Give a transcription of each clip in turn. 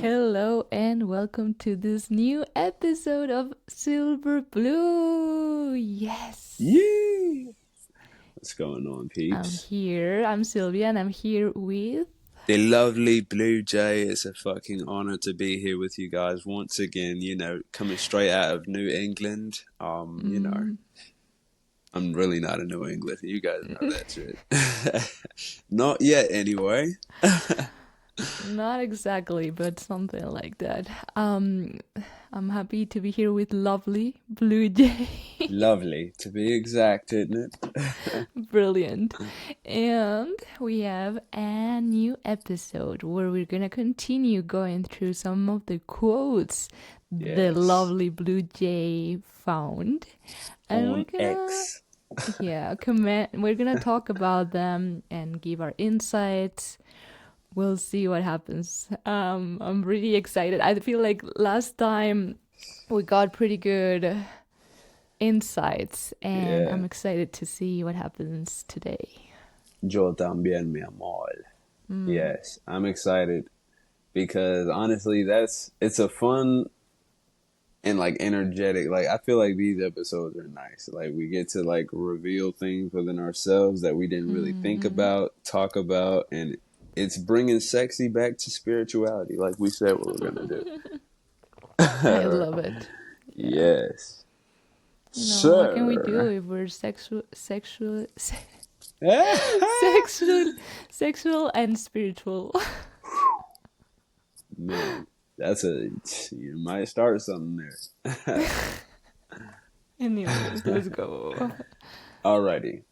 Hello and welcome to this new episode of Silver Blue. Yes. Yeah. What's going on, I'm peeps? here. I'm Silvia and I'm here with. The lovely BluJey. It's a fucking honor to be here with you guys once again. Coming straight out of New England. I'm really not a New England. You guys know that shit. Not yet, anyway. Not exactly, but something like that. I'm happy to be here with lovely BluJey. Lovely, to be exact, isn't it? Brilliant. And we have a new episode where we're gonna continue going through some of the quotes the Yes. lovely BluJey found. And On X. we're gonna talk about them and give our insights. We'll see what happens. I'm really excited. I feel like last time we got pretty good insights, and I'm Yeah. excited to see what happens today. Yo también, mi amor. Yes, I'm excited because honestly, it's a fun and like energetic. Like I feel like these episodes are nice. Like we get to like reveal things within ourselves that we didn't really think about, talk about, and it's bringing sexy back to spirituality, like we said we were gonna do. I love it. Yes, What can we do sir. if we're sexual, sexual and spiritual? Man, you might start something there. Anyways, let's go. Alrighty.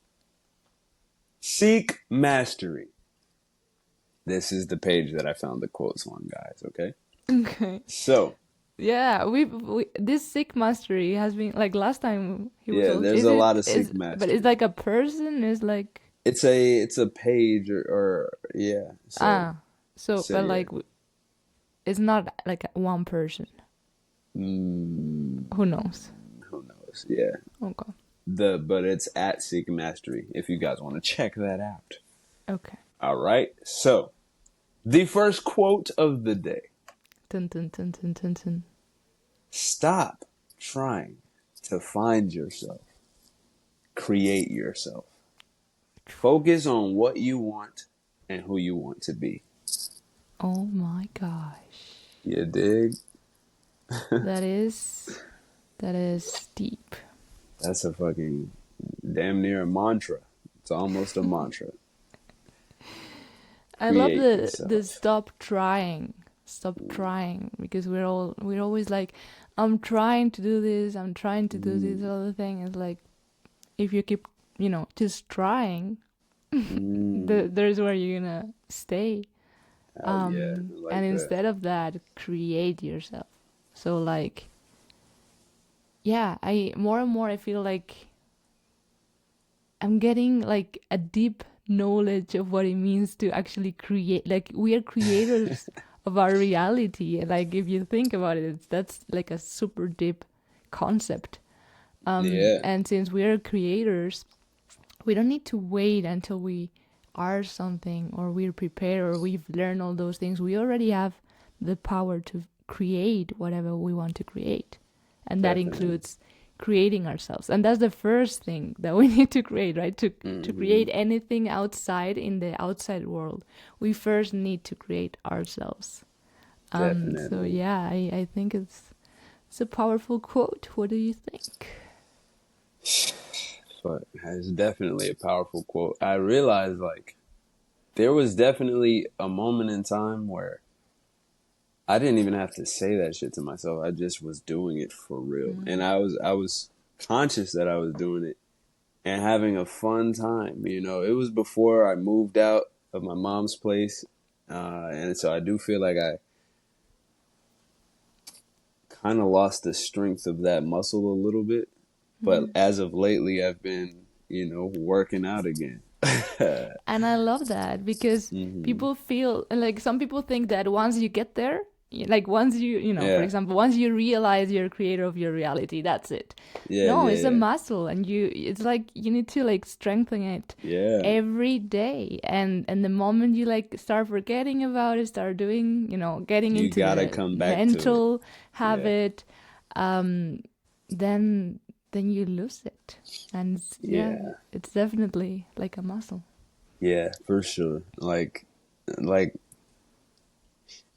Seek mastery. This is the page that I found the quotes on, guys, okay? Okay. So, Yeah, we this sick mastery has been like last time he was. yeah, there's Is a it lot of is seek but it's mastery. like a person is like It's a page or yeah. So but yeah. like it's not like one person. Mm, Who knows? who knows? Yeah. Okay. But it's at Seek Mastery if you guys want to check that out. Okay. All right. So, the first quote of the day. Dun, dun, dun, dun, dun, dun. Stop trying to find yourself. Create yourself. Focus on what you want and who you want to be. Oh my gosh. You dig? That is deep. That's a fucking damn near a mantra. It's almost a mantra. I love Create the yourself. stop trying because we're always like I'm trying to do this, I'm trying to do this other thing. It's like if you keep, just trying, Mm. there's where you're gonna stay. Hell yeah. I like And that. instead of that, create yourself. So like, yeah, I more and more I feel like I'm getting like a deep knowledge of what it means to actually create. Like we are creators of our reality. Like if you think about it, that's like a super deep concept. Yeah. And since we are creators, we don't need to wait until we are something or we're prepared or we've learned all those things. We already have the power to create whatever we want to create. And that Definitely. includes creating ourselves. And that's the first thing that we need to create, right? To create anything outside in the outside world, we first need to create ourselves. So Definitely. yeah, I think it's a powerful quote. What do you think? But it's definitely a powerful quote. I realized like there was definitely a moment in time where I didn't even have to say that shit to myself. I just was doing it for real. And I was conscious that I was doing it and having a fun time. It was before I moved out of my mom's place. And so I do feel like I kind of lost the strength of that muscle a little bit. But as of lately, I've been, working out again. And I love that because Hmm. people feel like some people think that once you get there, like once for Yeah. example, once you realize you're a creator of your reality, that's it. Yeah. No, Yeah. it's a Yeah. muscle, and it's like you need to like strengthen it Yeah. every day. And the moment you like start forgetting about it, start doing, getting You into gotta the come back to it. mental Yeah. habit, um then you lose it. And yeah, Yeah. it's definitely like a muscle. Yeah, for sure. Like,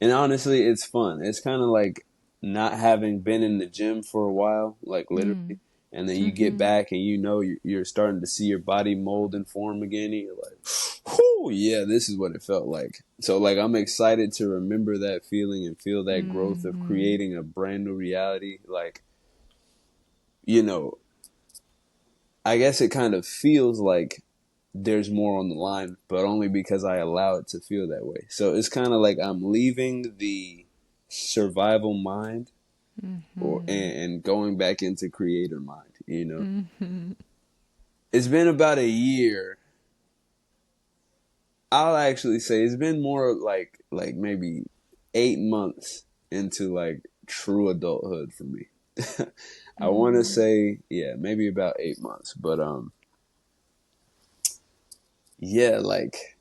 and honestly, it's fun. It's kind of like not having been in the gym for a while, like literally, and then you get Mm-hmm. back and you're starting to see your body mold and form again, and you're like, whoo, yeah, this is what it felt like. So like, I'm excited to remember that feeling and feel that growth of Mm-hmm. creating a brand new reality. Like, you know, I guess it kind of feels like there's more on the line, but only because I allow it to feel that way. So it's kind of like I'm leaving the survival mind Mm-hmm. and going back into creator mind, you know. Mm-hmm. It's been about a year. I'll actually say it's been more like maybe 8 months into like true adulthood for me. I want to Mm-hmm. say, yeah, maybe about 8 months, but yeah, like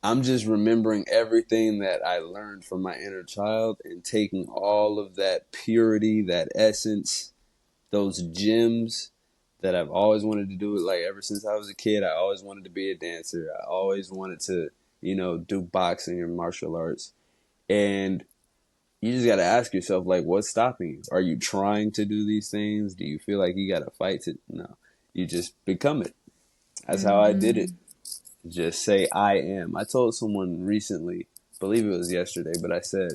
I'm just remembering everything that I learned from my inner child and taking all of that purity, that essence, those gems that I've always wanted to do. It like ever since I was a kid, I always wanted to be a dancer. I always wanted to, do boxing and martial arts. And you just got to ask yourself, like, what's stopping you? Are you trying to do these things? Do you feel like you got to fight to? No, you just become it. That's how I did it. Mm-hmm. Just say I am. I told someone recently, believe it was yesterday, but I said,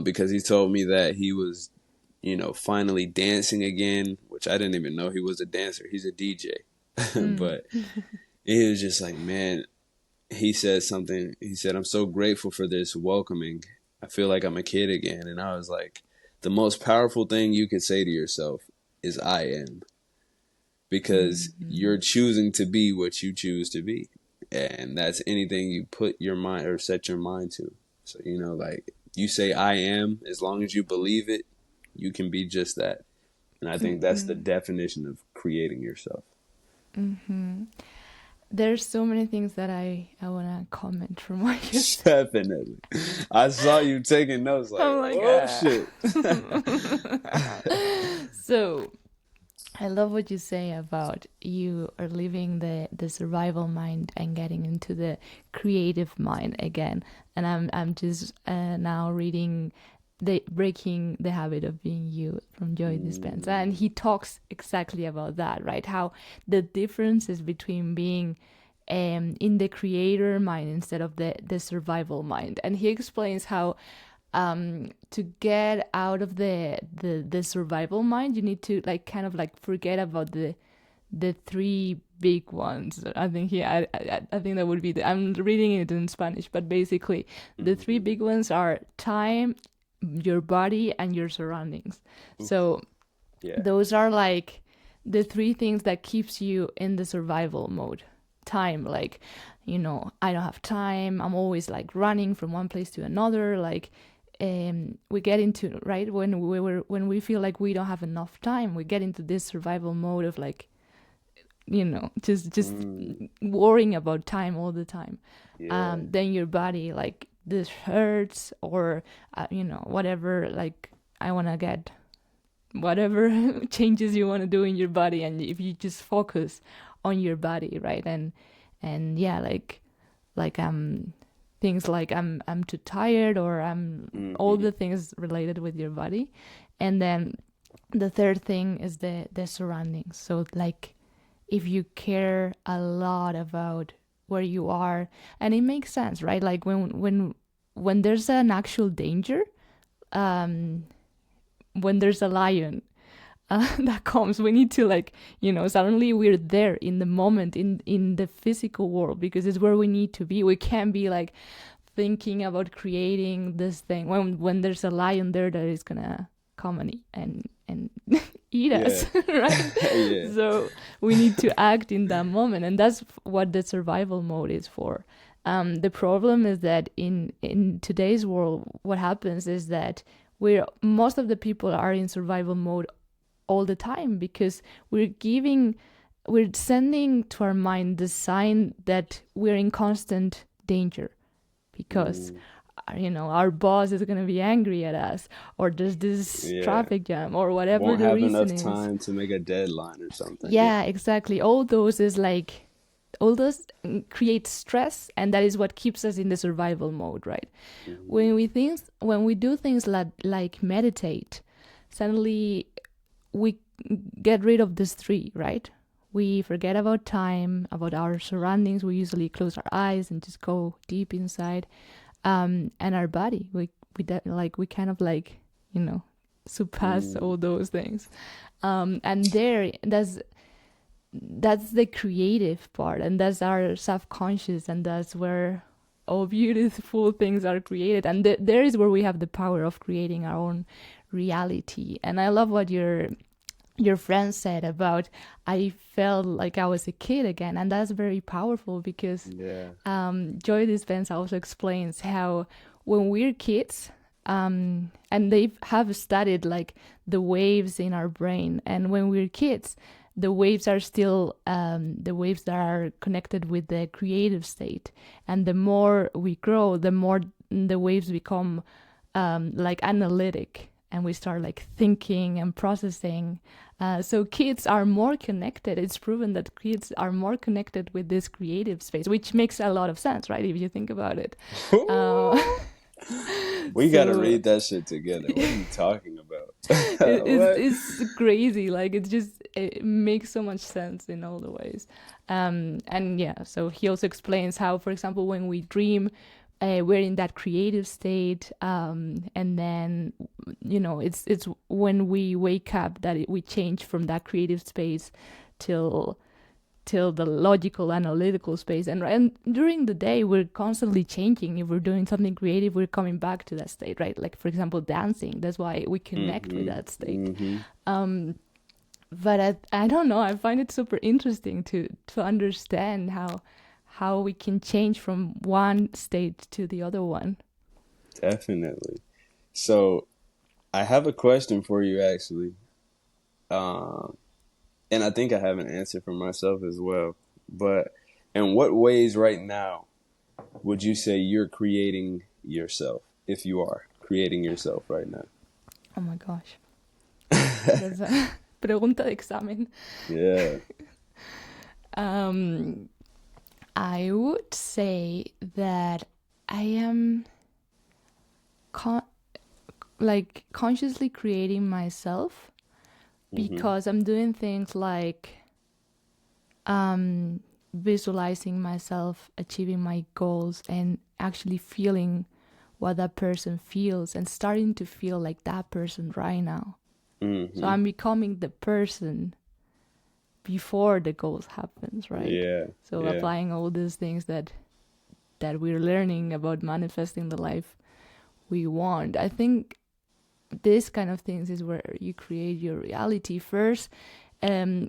because he told me that he was, finally dancing again, which I didn't even know he was a dancer. He's a DJ. Mm. But he was just like, man, he said something. He said, I'm so grateful for this welcoming. I feel like I'm a kid again. And I was like, the most powerful thing you could say to yourself is I am, because Mm-hmm. you're choosing to be what you choose to be. And that's anything you put your mind or set your mind to. So, like you say, I am, as long as you believe it, you can be just that. And I think that's the Mm-hmm. definition of creating yourself. Mm-hmm. There's so many things that I want to comment from what you said. Definitely. I saw you taking notes like, I'm like, oh shit. so I love what you say about you are leaving the survival mind and getting into the creative mind again. And I'm just now reading the Breaking the Habit of Being You from Joy Dispenza, and Mm, he talks exactly about that, right? How the difference is between being in the creator mind instead of the survival mind. And he explains how to get out of the survival mind, you need to like kind of like forget about the three big ones. I think I think that would be I'm reading it in Spanish, but basically the three mhm. big ones are time, your body, and your surroundings. Oof. So Yeah. those are like the three things that keeps you in the survival mode. Time, like, I don't have time, I'm always like running from one place to another, like we get into, right, when we feel like we don't have enough time, we get into this survival mode of like, just Mm, worrying about time all the time. yeah. Then your body, like, this hurts, or whatever, like, I want to get whatever changes you want to do in your body, and if you just focus on your body, right, and yeah, like things like I'm too tired, or I'm all Hmm. the things related with your body. And then the third thing is the surroundings. So like, if you care a lot about where you are, and it makes sense, right, like when there's an actual danger, um when there's a lion that comes, we need to, like, suddenly we're there in the moment, in the physical world, because it's where we need to be. We can't be like thinking about creating this thing when there's a lion there that is gonna come and eat Yeah. us, right? Yeah. So we need to act in that moment, and that's what the survival mode is for. The problem is that in today's world, what happens is that most of the people are in survival mode all the time, because we're sending to our mind the sign that we're in constant danger, because Mm, our boss is going to be angry at us, or there's this yeah. traffic jam, or whatever Won't the have reason enough is. time to make a deadline or something. Yeah. Yeah, exactly. All those create stress, and that is what keeps us in the survival mode, right? Hmm. When we do things like meditate, suddenly we get rid of this three, right? We forget about time, about our surroundings. We usually close our eyes and just go deep inside. And our body, we kind of you know surpass Mm, all those things. And that's the creative part, and that's our subconscious, and that's where all beautiful things are created. And there is where we have the power of creating our own reality. And I love what your friend said about, I felt like I was a kid again, and that's very powerful, because yeah. Joy Dispenza also explains how when we're kids, and they have studied like the waves in our brain, and when we're kids, the waves are still the waves that are connected with the creative state, and the more we grow, the more the waves become like analytic, and we start like thinking and processing. So kids are more connected. It's proven that kids are more connected with this creative space, which makes a lot of sense, right? If you think about it. Uh, We gotta so read that shit together. What are you talking about? it's What? it's crazy. Like it makes so much sense in all the ways. And yeah, so he also explains how, for example, when we dream, we're in that creative state, and then it's when we wake up that we change from that creative space till the logical analytical space. And during the day, we're constantly changing. If we're doing something creative, we're coming back to that state, right? Like, for example, dancing. That's why we connect with Mm-hmm. that state. Mm-hmm. But I don't know, I find it super interesting to understand how we can change from one state to the other one. Definitely. So I have a question for you actually. Um, and I think I have an answer for myself as well. But in what ways right now would you say you're creating yourself, if you are creating yourself right now? Oh my gosh, that's a pregunta de examen. Yeah. um I would say that I am con- consciously creating myself, Mm-hmm. because I'm doing things like um, visualizing myself achieving my goals, and actually feeling what that person feels, and starting to feel like that person right now. So Mm-hmm. I'm becoming the person before the goals happens, right? Yeah. So Yeah. applying all these things that we're learning about manifesting the life we want. I think this kind of things is where you create your reality. First,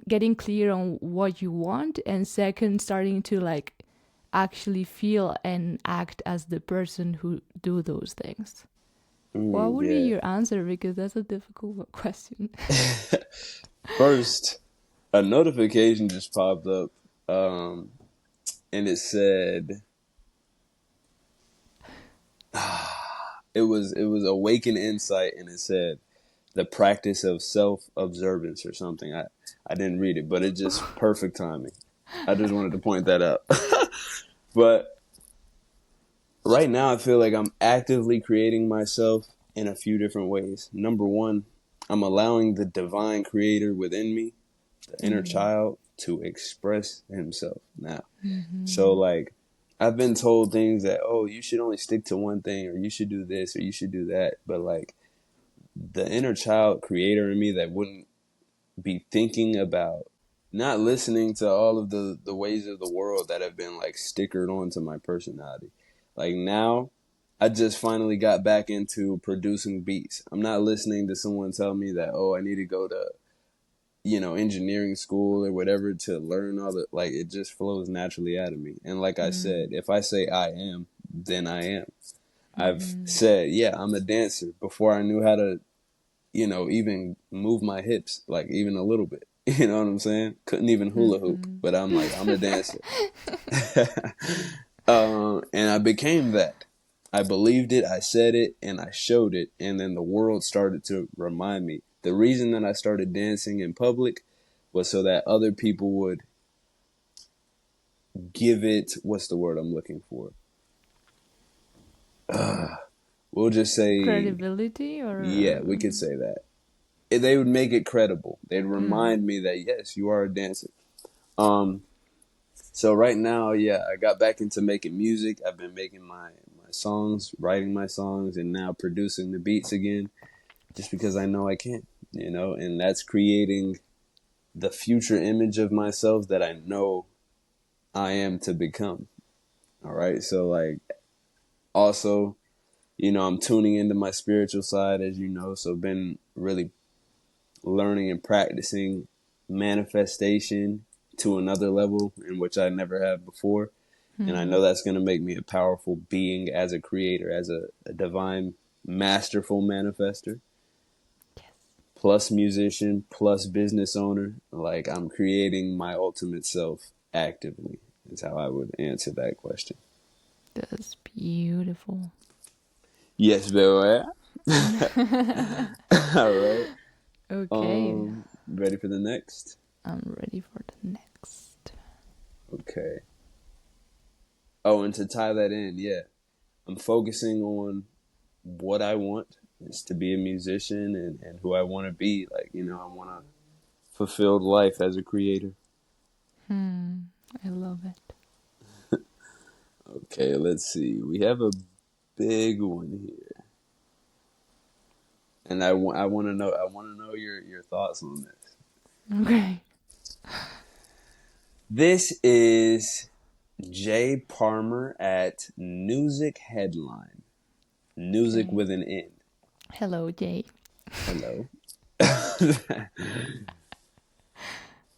getting clear on what you want, and second, starting to like actually feel and act as the person who do those things. What would be Yeah. your answer? Because that's a difficult question. First, a notification just popped up, um, and it said it was Awaken Insight, and it said the practice of self observance or something. I didn't read it, but it just perfect timing. I just wanted to point that out. But right now, I feel like I'm actively creating myself in a few different ways. Number one, I'm allowing the divine creator within me, the inner Mm. child, to express himself now. So, Mm-hmm. like, I've been told things that, oh, you should only stick to one thing, or you should do this, or you should do that. But, like, the inner child creator in me that wouldn't be thinking about not listening to all of the ways of the world that have been like stickered onto my personality. Like now, I just finally got back into producing beats. I'm not listening to someone tell me that, oh, I need to go to, engineering school or whatever to learn all the, like, it just flows naturally out of me. And like I said, if I say I am, then I am. I've said, yeah, I'm a dancer before I knew how to, even move my hips, like even a little bit. You know what I'm saying? Couldn't even hula hoop, but I'm like, I'm a dancer. And I became that. I believed it, I said it, and I showed it. And then the world started to remind me. The reason that I started dancing in public was so that other people would give it, what's the word I'm looking for? We'll just say, Credibility, yeah, or we could say that. They would make it credible. They'd remind me that, yes, you are a dancer. So right now, yeah, I got back into making music. I've been making my songs, writing my songs, and now producing the beats again, just because I know I can, and that's creating the future image of myself that I know I am to become. All right. So, like, also, I'm tuning into my spiritual side, as you know. So, been really learning and practicing manifestation to another level in which I never have before. And I know that's going to make me a powerful being as a creator, as a divine, masterful manifester, plus musician, plus business owner. Like, I'm creating my ultimate self actively, is how I would answer that question. that's beautiful. Yes, baby. All right. Okay, Ready for the next? I'm ready for the next. Okay. Oh, and to tie that in, yeah, I'm focusing on what I want is to be a musician and who I want to be. Like, I want a fulfilled life as a creator. I love it. Okay, let's see. We have a big one here. And I want to know your thoughts on this. Okay. This is Jay Palmer at Music Headline. Music with an N. Hello, Jay. Hello.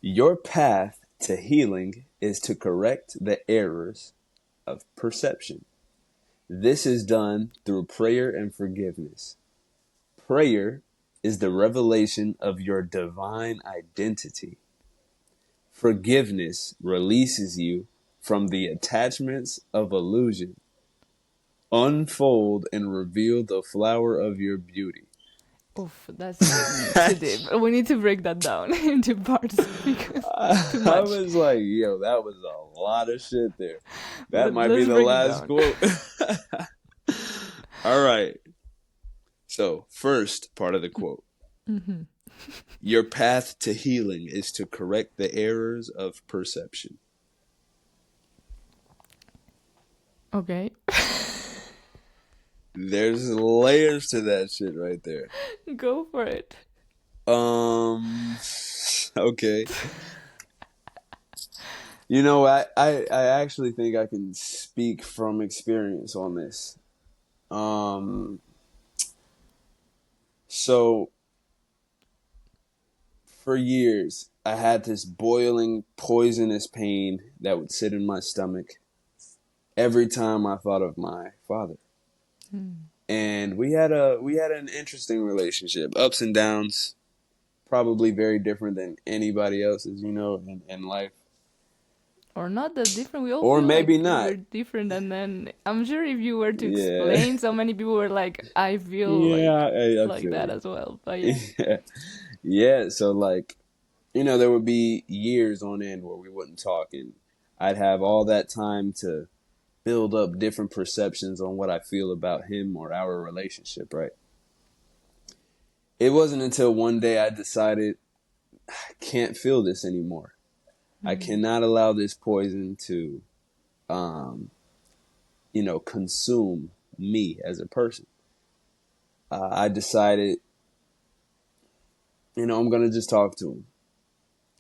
Your path to healing is to correct the errors of perception. This is done through prayer and forgiveness. Prayer is the revelation of your divine identity. Forgiveness releases you from the attachments of illusion. Unfold and reveal the flower of your beauty. Oof, that's too deep. We need to break that down into parts because too I much. was like, yo, that was a lot of shit there. That might be Let's the break it last down. quote. All right. So, first part of the quote. Your path to healing is to correct the errors of perception. Okay. There's layers to that shit right there. Go for it. Okay. I actually think I can speak from experience on this. So for years, I had this boiling, poisonous pain that would sit in my stomach every time I thought of my father. And we had an interesting relationship, ups and downs, probably very different than anybody else's, in life. Or not that different. We all Or feel maybe like not. we're different, and then I'm sure if you were to Yeah. explain, so many people were like, "I feel Yeah, I like feel that you. as well." But yeah, Yeah. Yeah, so like, there would be years on end where we wouldn't talk, and I'd have all that time to build up different perceptions on what I feel about him or our relationship, right? It wasn't until one day I decided I can't feel this anymore. I cannot allow this poison to, consume me as a person. I decided, I'm going to just talk to him.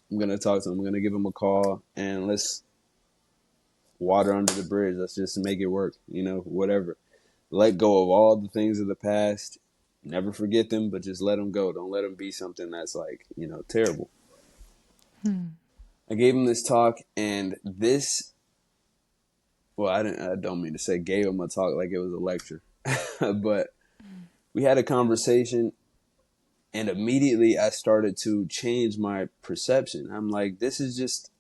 I'm going to talk to him. I'm going to give him a call and let's water under the bridge. Let's just make it work, whatever. Let go of all the things of the past. Never forget them, but just let them go. Don't let them be something that's like, terrible. I gave him this talk, and this, well, I don't mean to say gave him a talk like it was a lecture, but we had a conversation, and immediately I started to change my perception. I'm like, this is just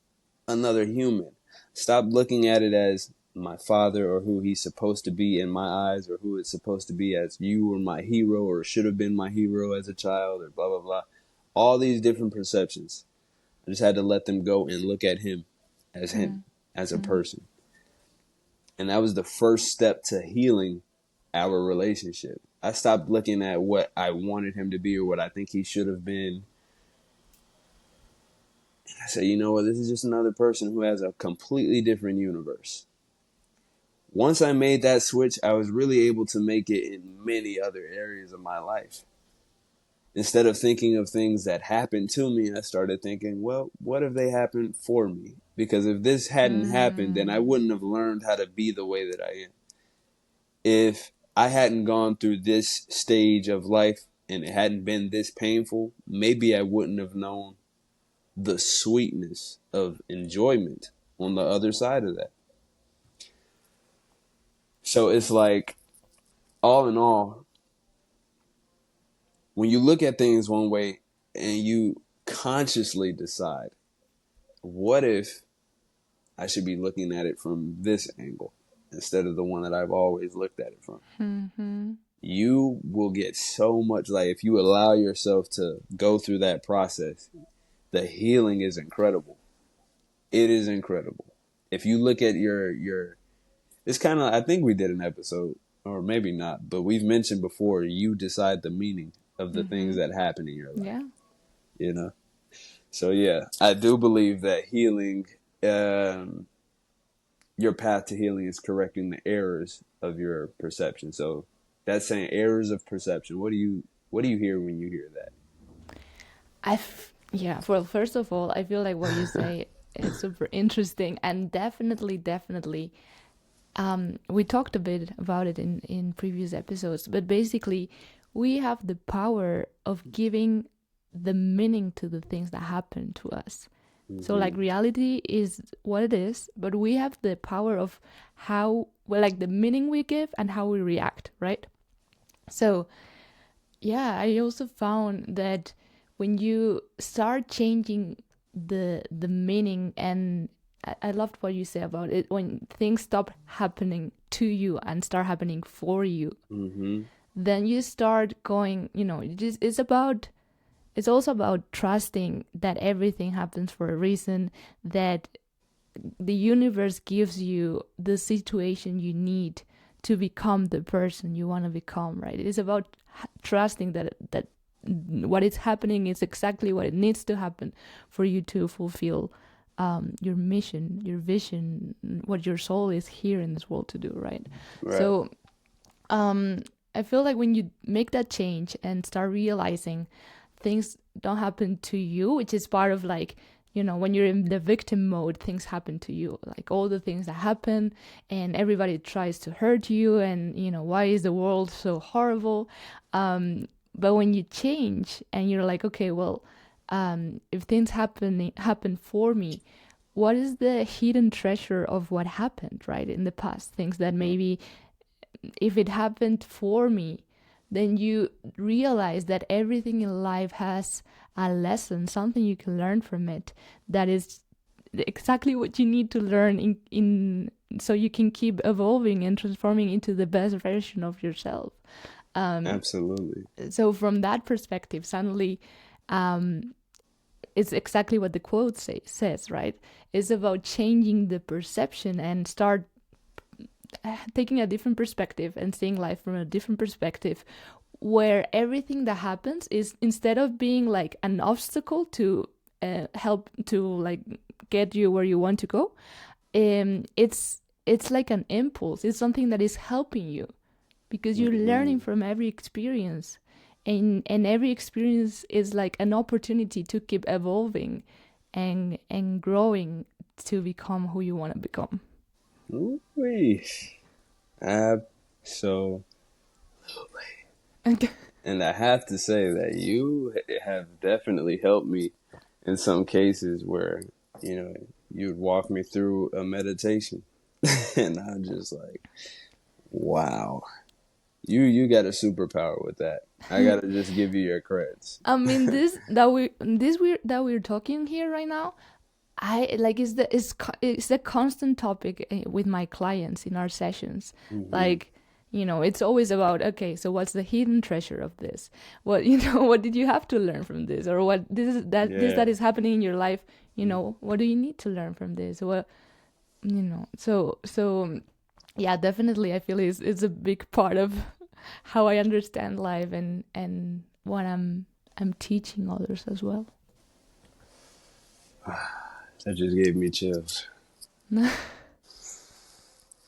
another human. Stop looking at it as my father or who he's supposed to be in my eyes, or who it's supposed to be as you or my hero or should have been my hero as a child, or blah, blah, blah. All these different perceptions. I just had to let them go and look at him, as a person. And that was the first step to healing our relationship. I stopped looking at what I wanted him to be or what I think he should have been. I said, you know what, this is just another person who has a completely different universe. Once I made that switch, I was really able to make it in many other areas of my life. Instead of thinking of things that happened to me, I started thinking, well, what if they happened for me? Because if this hadn't happened, then I wouldn't have learned how to be the way that I am. If I hadn't gone through this stage of life and it hadn't been this painful, maybe I wouldn't have known the sweetness of enjoyment on the other side of that. So it's like, all in all, when you look at things one way and you consciously decide, what if I should be looking at it from this angle instead of the one that I've always looked at it from? You will get so much, like, if you allow yourself to go through that process, the healing is incredible. It is incredible. If you look at your it's kind of, I think we did an episode, or maybe not, but we've mentioned before, you decide the meaning of the things that happen in your life. Yeah. You know? So yeah, I do believe that healing, your path to healing is correcting the errors of your perception. So that's saying errors of perception. What do you hear when you hear that? Yeah, well, first of all, I feel like what you say is super interesting, and definitely, we talked a bit about it in previous episodes, but basically, we have the power of giving the meaning to the things that happen to us. So, like, reality is what it is, but we have the power of how, well, like, the meaning we give and how we react, right? So, yeah, I also found that when you start changing the meaning, and I loved what you said about it, when things stop happening to you and start happening for you, then you start going, it's also about trusting that everything happens for a reason, that the universe gives you the situation you need to become the person you want to become, right? It is about trusting that what is happening is exactly what it needs to happen for you to fulfill your mission, your vision, what your soul is here in this world to do, right? So I feel like when you make that change and start realizing things don't happen to you, which is part of, like, when you're in the victim mode, things happen to you, like all the things that happen, and everybody tries to hurt you, and why is the world so horrible? But when you change and you're like, okay, well, if things happen for me, what is the hidden treasure of what happened, right, in the past? Things that maybe, if it happened for me, then you realize that everything in life has a lesson, something you can learn from it, that is exactly what you need to learn in so you can keep evolving and transforming into the best version of yourself. Absolutely. So from that perspective, suddenly, it's exactly what the quote says, right? It's about changing the perception and start taking a different perspective and seeing life from a different perspective, where everything that happens is, instead of being like an obstacle to help to, like, get you where you want to go, it's like an impulse. It's something that is helping you, because you're learning from every experience, and every experience is like an opportunity to keep evolving and growing to become who you want to become. Ooh-wee. Absolutely. And I have to say that you have definitely helped me in some cases where, you know, you'd walk me through a meditation and I'm just like, wow, you got a superpower with that. I gotta just give you your creds. I mean, this we're talking here right now. I like it's the constant topic with my clients in our sessions. Hmm. Like, it's always about, okay, so what's the hidden treasure of this? What what did you have to learn from this, or what Yeah. that is happening in your life? What do you need to learn from this? Well, so yeah, definitely, I feel it's a big part of how I understand life and what I'm teaching others as well. That just gave me chills.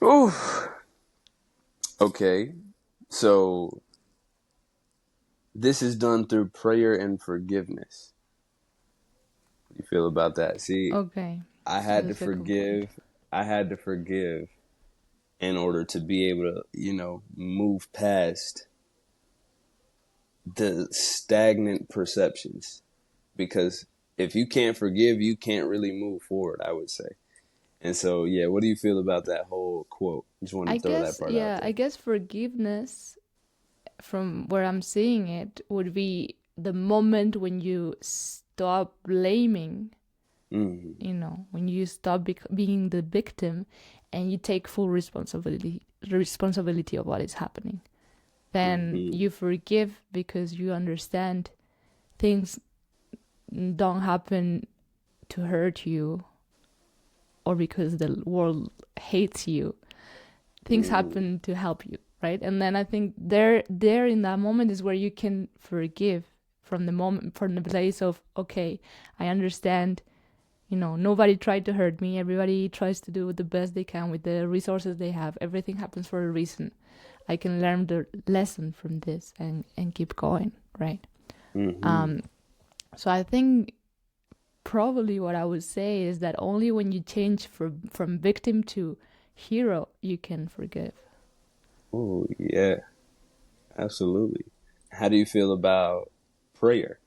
Ooh. Okay. So this is done through prayer and forgiveness. What do you feel about that? See, Okay, I so had the to second point. forgive. I had to forgive in order to be able to, move past the stagnant perceptions. Because if you can't forgive, you can't really move forward, I would say. And so, yeah, what do you feel about that whole quote? Just I wanted to throw that guess, part out yeah, I there. guess forgiveness, from where I'm seeing it, would be the moment when you stop blaming, Mm-hmm. when you stop being the victim and you take full responsibility of what is happening. Then Mm-hmm. you forgive because you understand things don't happen to hurt you or because the world hates you. Things Mm-hmm. happen to help you, right? And then I think there in that moment is where you can forgive, from the place of, okay, I understand, nobody tried to hurt me. Everybody tries to do the best they can with the resources they have. Everything happens for a reason. I can learn the lesson from this and keep going, right? Mm-hmm. um so I think probably what I would say is that only when you change from victim to hero, you can forgive. Oh, yeah, absolutely. How do you feel about prayer?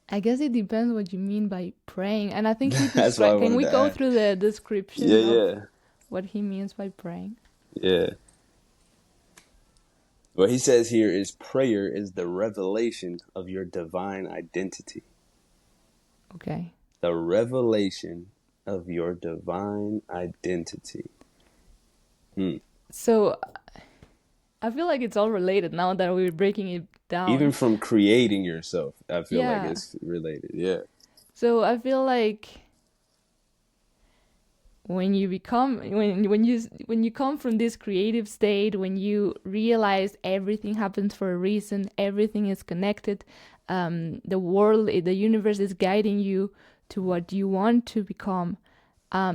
I guess it depends what you mean by praying. And I think he That's why I described. Can wanted we to go ask. through the Yeah, description of yeah, what he means by praying? yeah. What he says here is prayer is the revelation of your divine identity. Okay. The revelation of your divine identity. Hmm. So I feel like it's all related now that we're breaking it Even down. from creating yourself, I feel like Yeah. it's related. Yeah. So I feel like when you come from this creative state, when you realize everything happens for a reason, everything is connected, the world, the universe is guiding you to what you want to become.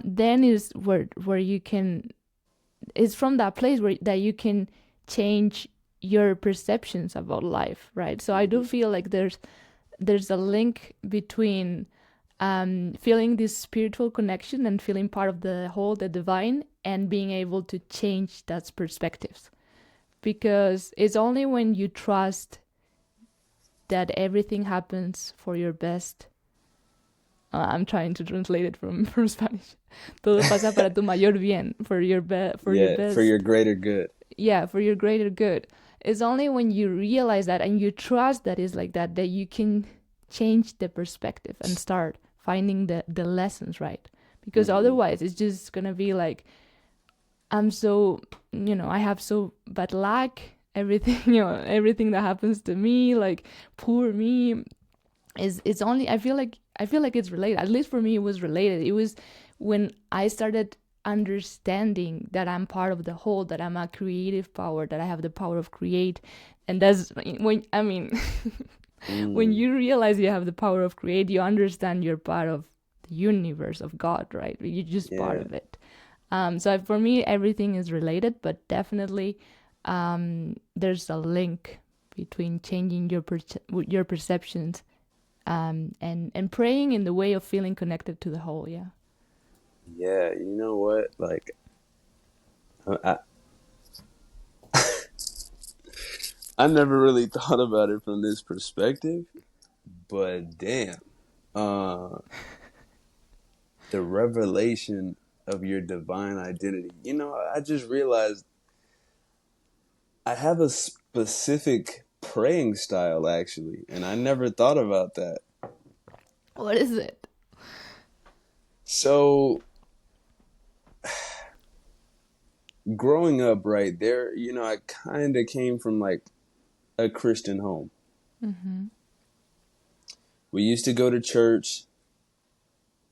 Then is where you can. It's from that place where that you can change your perceptions about life, right? So I do Mm-hmm. feel like there's a link between feeling this spiritual connection and feeling part of the whole, the divine, and being able to change that perspectives. Because it's only when you trust that everything happens for your best. I'm trying to translate it from Spanish. Todo pasa para tu mayor bien, for your Yeah, for your best. greater good. Yeah, for your greater good. It's only when you realize that and you trust that it's like that that you can change the perspective and start finding the lessons, right? Because Mm-hmm. otherwise it's just gonna be like, I'm so, I have so bad luck, everything, everything that happens to me, like, poor me. Is It's only, I feel like it's related. At least for me it was related. It was when I started understanding that I'm part of the whole, that I'm a creative power, that I have the power of create. And that's when, I mean, when Mm. you realize you have the power of create, you understand you're part of the universe of God, right? You're just part Yeah. of it. So for me everything is related, but definitely there's a link between changing your perceptions, and praying in the way of feeling connected to the whole. Yeah. Yeah, you know what? Like, I, I never really thought about it from this perspective, but damn. Uh, the revelation of your divine identity. You know, I just realized I have a specific praying style actually, and I never thought about that. What is it? So, growing up right there, you know, I kind of came from like a Christian home. Mm-hmm. We used to go to church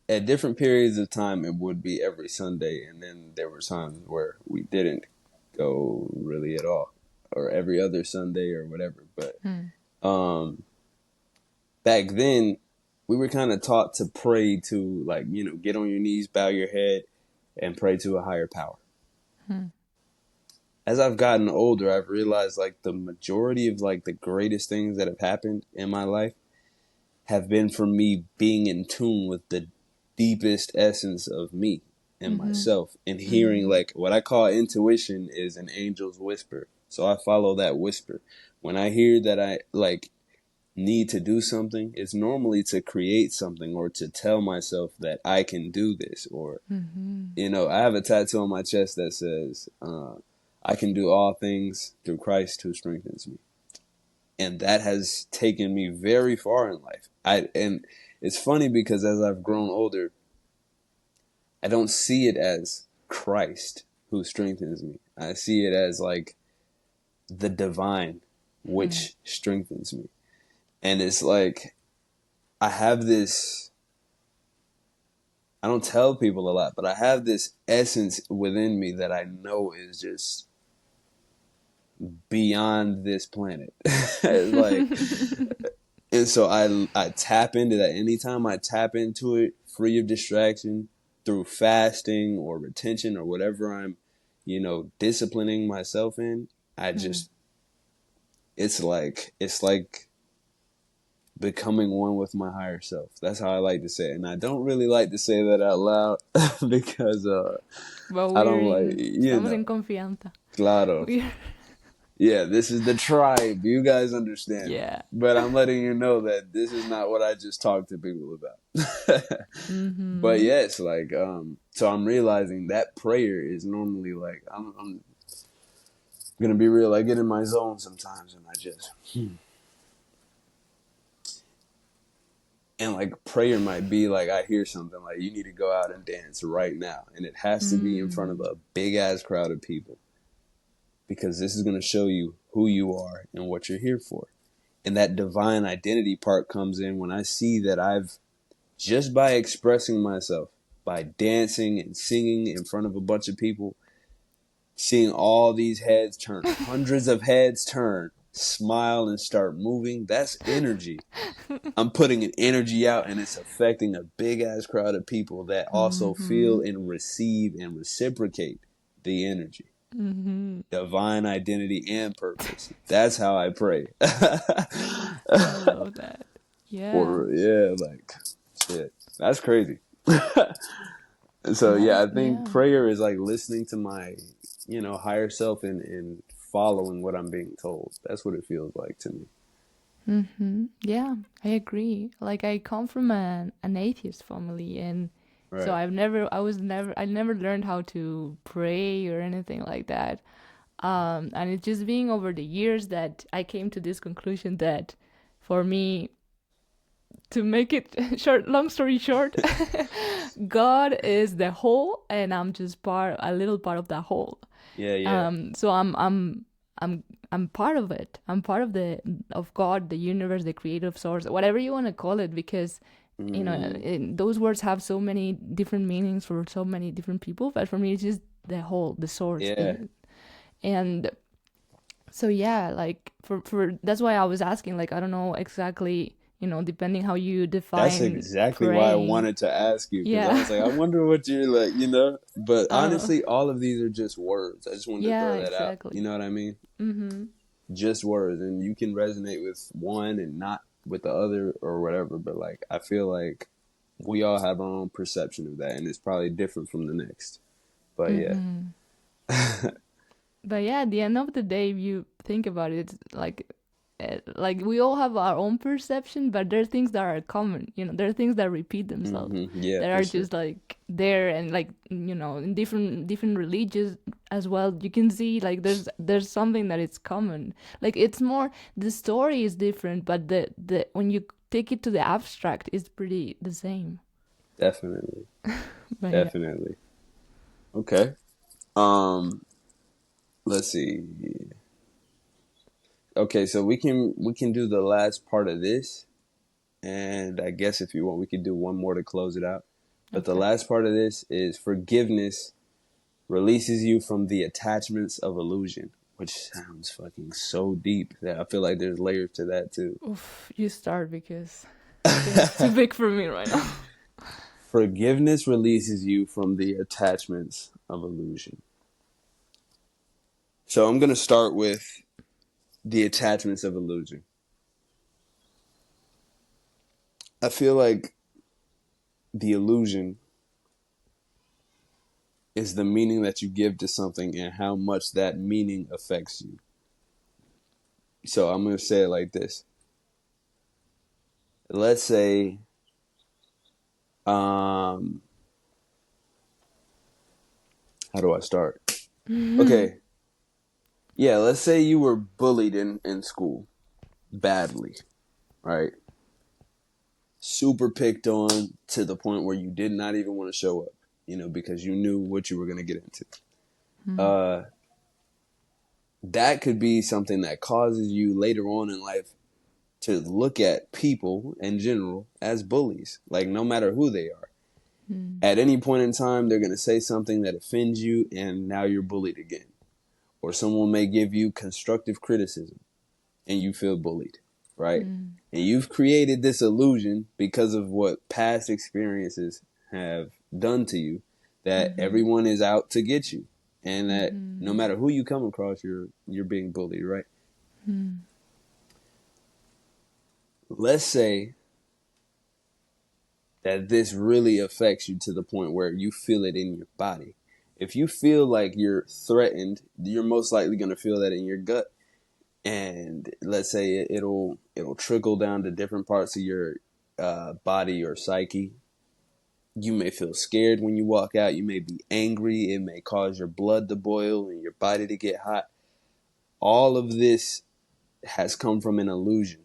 at different periods of time. It would be every Sunday, and then there were times where we didn't go really at all, or every other Sunday or whatever. But Hmm. back then, we were kind of taught to pray to, like, you know, get on your knees, bow your head, and pray to a higher power. Hmm. As I've gotten older, I've realized like the majority of like the greatest things that have happened in my life have been from me being in tune with the deepest essence of me and Mm-hmm. myself, and hearing Mm-hmm. like what I call intuition is an angel's whisper. So I follow that whisper. When I hear that I like need to do something, it's normally to create something or to tell myself that I can do this. Or, Mm-hmm. you know, I have a tattoo on my chest that says, I can do all things through Christ who strengthens me. And that has taken me very far in life. And it's funny because as I've grown older, I don't see it as Christ who strengthens me. I see it as like the divine Hmm. which strengthens me. And it's like I have this, I don't tell people a lot, but I have this essence within me that I know is just beyond this planet. Like, and so I tap into that. Anytime I tap into it, free of distraction, through fasting or retention or whatever I'm, you know, disciplining myself in, I Hmm. just it's like becoming one with my higher self. That's how I like to say it. And I don't really like to say that out loud because But I don't like, you estamos know, en confianza. claro. We're, Yeah, this is the tribe. You guys understand me. yeah. But I'm letting you know that this is not what I just talked to people about. But Mm-hmm. yes, like, so I'm realizing that prayer is normally like, I'm gonna be real. I get in my zone sometimes and I just, and like prayer might be like, I hear something like, you need to go out and dance right now. And it has to be in front of Mm. a big ass crowd of people because this is going to show you who you are and what you're here for. And that divine identity part comes in when I see that I've, just by expressing myself, by dancing and singing in front of a bunch of people, seeing all these heads turn, hundreds of heads turn, smile and start moving, that's energy. I'm putting an energy out and it's affecting a big ass crowd of people that also feel Mm-hmm. and receive and reciprocate the energy. Mm-hmm. Divine identity and purpose. That's how I pray. I love that. Yeah. Or yeah, like shit. That's crazy. So That yeah, is, I think yeah. prayer is like listening to my, you know, higher self and following what I'm being told. That's what it feels like to me. Mm-hmm. Yeah, I agree. Like I come from an atheist family, and so Right. I never learned how to pray or anything like that. And it's just being over the years that I came to this conclusion that for me, to make it short, long story short, God is the whole, and I'm just a little part of that whole. Yeah, yeah. So I'm I'm part of it. I'm part of of God, the universe, the creative source, whatever you want to call it, because you know Mm, those words have so many different meanings for so many different people. But for me, it's just the whole, the source, yeah. and so yeah, like for that's why I was asking. Like I don't know exactly, depending how you That's define exactly why I praying. wanted to ask you because I Yeah. was like, I wonder what you're like, you know. But uh honestly, all of these are just words. I just wanted to yeah, throw that out. You exactly. know what I mean? Mhm. Just words, and you can resonate with one and not with the other or whatever. But like, I feel like we all have our own perception of that, and it's probably different from the next. But yeah, Mhm. But yeah, at the end of the day, if you think about it, it's like like we all have our own perception, but there are things that are common. There are things that repeat themselves, Yeah, that for are sure. just like there, and like in different religions as well. You can see like there's something that is common. Like it's more, the story is different, but the when you take it to the abstract, it's pretty the same. Definitely. But yeah. Definitely. Okay. Um, let's see. Okay, so we can do the last part of this, and I guess if you want, we could do one more to close it out. But the Okay. last part of this is forgiveness releases you from the attachments of illusion, which sounds fucking so deep that I feel like there's layers to that too. Oof, you start, because I think it's too big for me right now. Forgiveness releases you from the attachments of illusion. So I'm going to start with the attachments of illusion. I feel like the illusion is the meaning that you give to something and how much that meaning affects you. So I'm going to say it like this. Let's say, how do I start? Okay. Yeah, let's say you were bullied in school badly, right? Super picked on to the point where you did not even want to show up, because you knew what you were going to get into. Uh, that could be something that causes you later on in life to look at people in general as bullies, like no matter who they are. At any point in time, they're going to say something that offends you, and now you're bullied again. Or someone may give you constructive criticism, and you feel bullied, right? And you've created this illusion because of what past experiences have done to you, that everyone is out to get you, and that no matter who you come across, you're being bullied, right? Let's say that this really affects you to the point where you feel it in your body. If you feel like you're threatened, you're most likely going to feel that in your gut. And let's say it'll trickle down to different parts of your body or psyche. You may feel scared when you walk out. You may be angry. It may cause your blood to boil and your body to get hot. All of this has come from an illusion.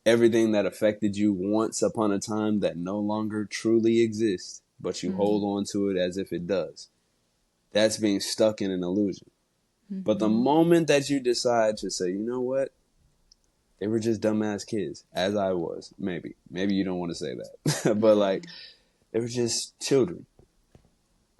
Everything that affected you once upon a time that no longer truly exists, but you hold on to it as if it does. That's being stuck in an illusion. But the moment that you decide to say, you know what? They were just dumbass kids, as I was. Maybe you don't want to say that, but like they were just children.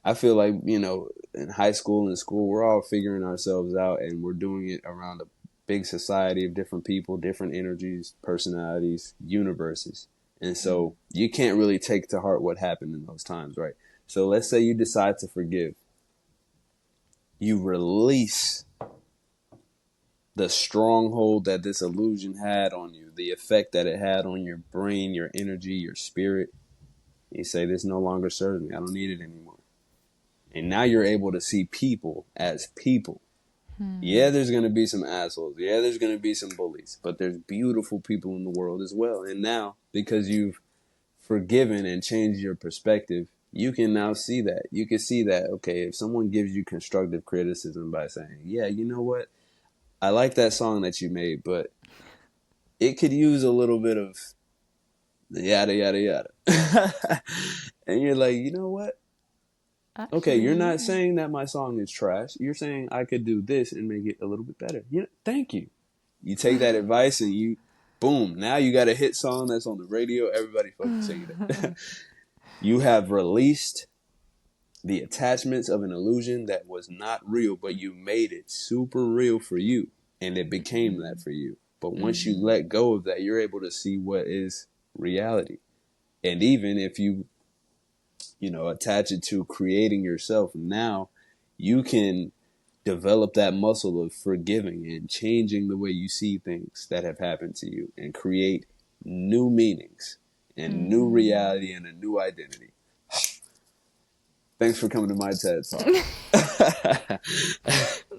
I feel like in high school and school, we're all figuring ourselves out, and we're doing it around a big society of different people, different energies, personalities, universes, and so you can't really take to heart what happened in those times, right? So let's say you decide to forgive. You release the stronghold that this illusion had on you, the effect that it had on your brain, your energy, your spirit. You say, this no longer serves me. I don't need it anymore. And now you're able to see people as people. Yeah, there's going to be some assholes. Yeah, there's going to be some bullies. But there's beautiful people in the world as well. And now, because you've forgiven and changed your perspective, you can now see that. You can see that, okay, if someone gives you constructive criticism by saying, yeah, you know what? I like that song that you made, but it could use a little bit of yada, yada, yada. And you're like, you know what? Okay, Actually, you're not yeah. saying that my song is trash. You're saying I could do this and make it a little bit better. Yeah, thank you. You take that advice and boom, now you got a hit song that's on the radio. Everybody fucking singing it. You have released the attachments of an illusion that was not real, but you made it super real for you, and it became that for you. But once you let go of that, you're able to see what is reality. And even if you attach it to creating yourself, now you can develop that muscle of forgiving and changing the way you see things that have happened to you and create new meanings and new reality and a new identity. Thanks for coming to my TED Talk.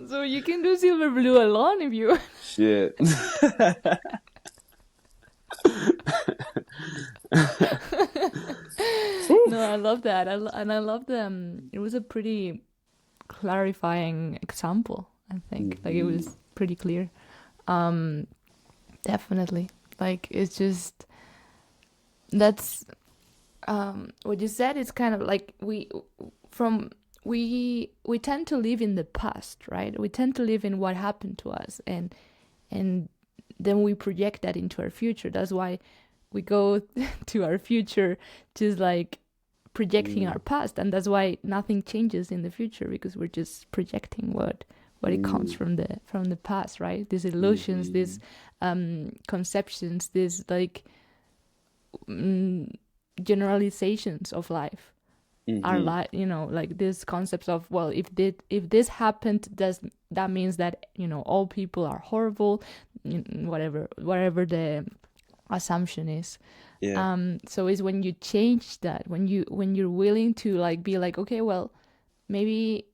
So you can do silver blue alone if you. Shit. No, I love that. And I love the. It was a pretty clarifying example. I think like it Mhm. was pretty clear. Um, Definitely. Like it's just that's what you said. It's kind of like from we tend to live in the past, right? We tend to live in what happened to us, and then we project that into our future. That's why we go to our future just like projecting our Mm, past, and that's why nothing changes in the future because we're just projecting what it comes mm, from the past, right? These illusions, these mhm, conceptions, these like mm, generalizations of life are mhm. like like these concepts of, well, if this happened, does that means that all people are horrible, whatever the assumption is. Yeah, So it's when you change that, when you're willing to like be like, okay, well, maybe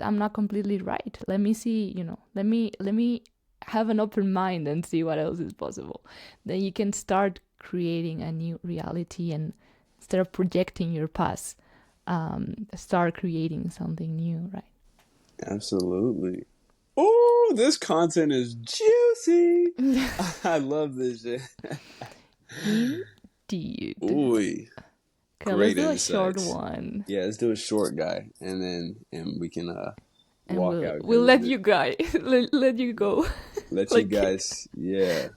I'm not completely right. Let me see, let me have an open mind and see what else is possible. Then you can start creating a new reality, and instead of projecting your past, start creating something new, right? absolutely. Oh, this content is juicy. I love this shit. Indeed. Ooh, Okay, let's great do a short insights. one, Yeah, let's do a short guy, and we can and walk we'll out we'll because let you guys let you go. let you Like, guys. Yeah,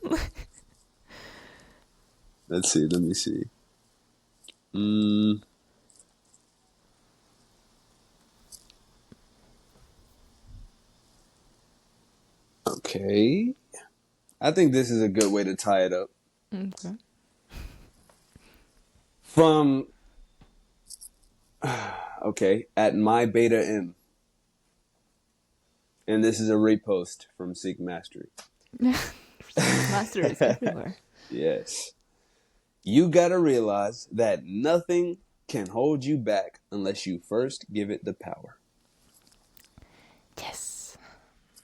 let's see. Let me see. Mm, okay. I think this is a good way to tie it up. okay. From okay at my beta m, and this is a repost from Seek Mastery. Seek master is everywhere. Yes. You gotta realize that nothing can hold you back unless you first give it the power. Yes.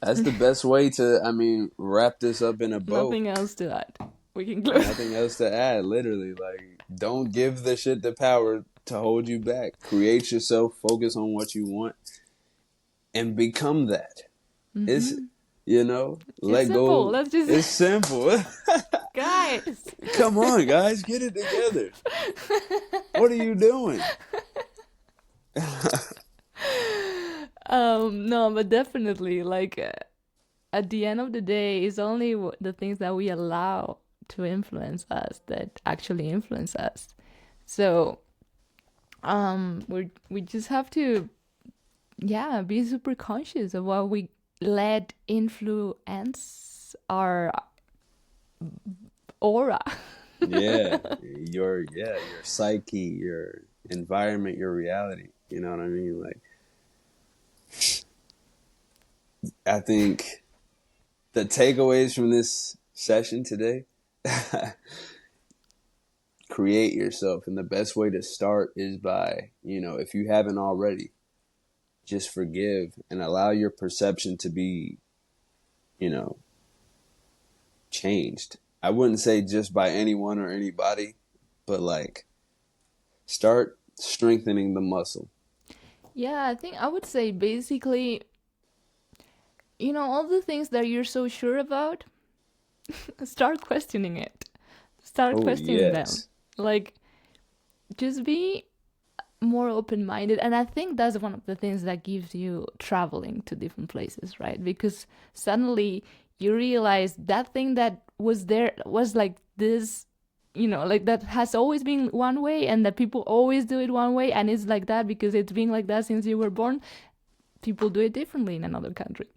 That's the best way to, I mean, wrap this up in a bow. Nothing else to add. We can close. Nothing else to add, literally. Like, don't give the shit the power to hold you back. Create yourself, focus on what you want, and become that. It's, Mm-hmm. It's let simple. go. Let's just It's simple. guys. Come on, guys, get it together. What are you doing? No, but definitely, like at the end of the day, it's only the things that we allow to influence us that actually influence us. So, we just have to, yeah, be super conscious of what we let influence our aura. Your psyche, your environment, your reality. You know what I mean? Like, I think the takeaways from this session today: create yourself, and the best way to start is by, if you haven't already, just forgive and allow your perception to be, you know, changed. I wouldn't say just by anyone or anybody, but like start strengthening the muscle. Yeah, I think I would say basically, all the things that you're so sure about, start questioning it. Start Oh questioning them. yes. Like, just be more open minded. And I think that's one of the things that gives you traveling to different places, right? Because suddenly you realize that thing that was there was like this, like that has always been one way, and that people always do it one way. And it's like that because it's been like that since you were born. People do it differently in another country.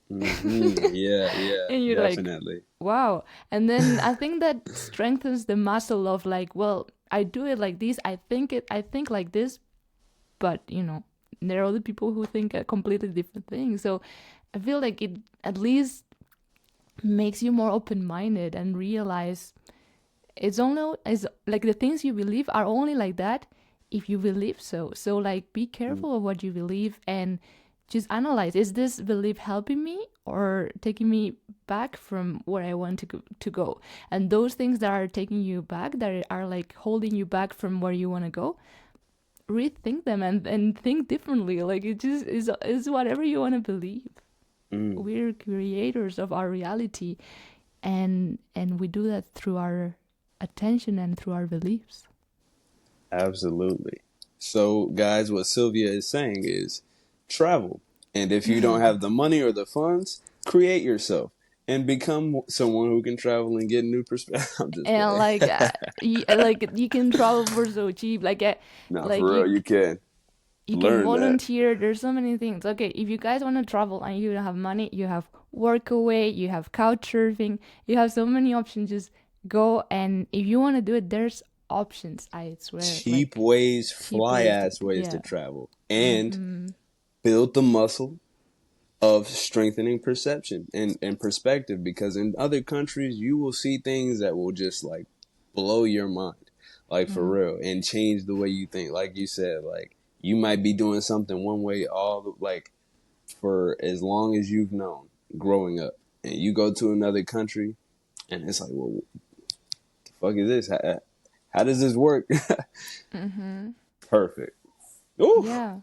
Yeah, yeah, And you're like, definitely. wow. And then I think that strengthens the muscle of like, well, I do it like this. I think like this, but there are other people who think a completely different thing. So I feel like it at least makes you more open-minded and realize it's only is like the things you believe are only like that if you believe so. So like be careful of what you believe and just analyze, is this belief helping me or taking me back from where I want to go? And those things that are taking you back, that are like holding you back from where you want to go, rethink them and think differently. Like it just is whatever you want to believe. Mm, We're creators of our reality, and we do that through our attention and through our beliefs. absolutely. So, guys, what Sylvia is saying is travel. And if you don't have the money or the funds, create yourself and become someone who can travel and get new perspectives. I'm just And playing. like you can travel for so cheap. Nah, Like for real, you can you can learn that. volunteer. There's so many things. Okay, if you guys want to travel and you don't have money, you have work away, you have couch surfing, you have so many options. Just go, and if you want to do it, there's options. I swear, Cheap like ways, cheap fly ways to, ass ways to yeah. travel, and build the muscle of strengthening perception and perspective, because in other countries you will see things that will just like blow your mind, like for real, and change the way you think. Like you said, like you might be doing something one way like for as long as you've known growing up, and you go to another country and it's like, well, what the fuck is this? How does this work? Perfect. Oof. Yeah.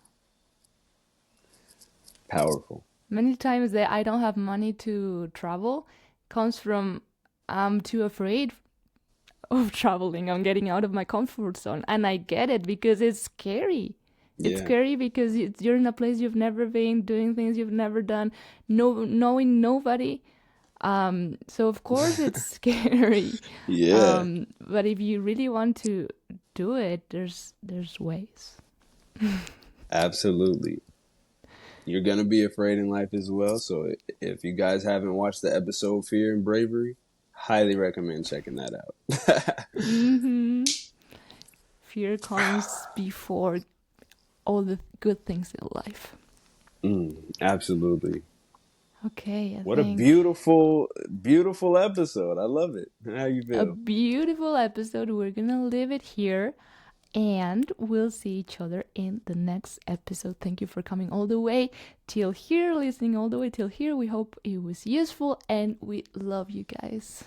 Powerful. Many times that I don't have money to travel comes from I'm too afraid of traveling. I'm getting out of my comfort zone. And I get it because it's scary. It's Yeah. scary because you're in a place you've never been, doing things you've never done, knowing nobody. So of course it's scary. Yeah. But if you really want to do it, there's ways. Absolutely. You're gonna be afraid in life as well. So if you guys haven't watched the episode Fear and Bravery, highly recommend checking that out. Hmm. Fear comes before all the good things in life. Absolutely. Okay, I What a think beautiful, beautiful episode. I love it. How you a feel? beautiful episode. We're gonna leave it here and we'll see each other in the next episode. Thank you for coming all the way till here, listening all the way till here. We hope it was useful and we love you guys.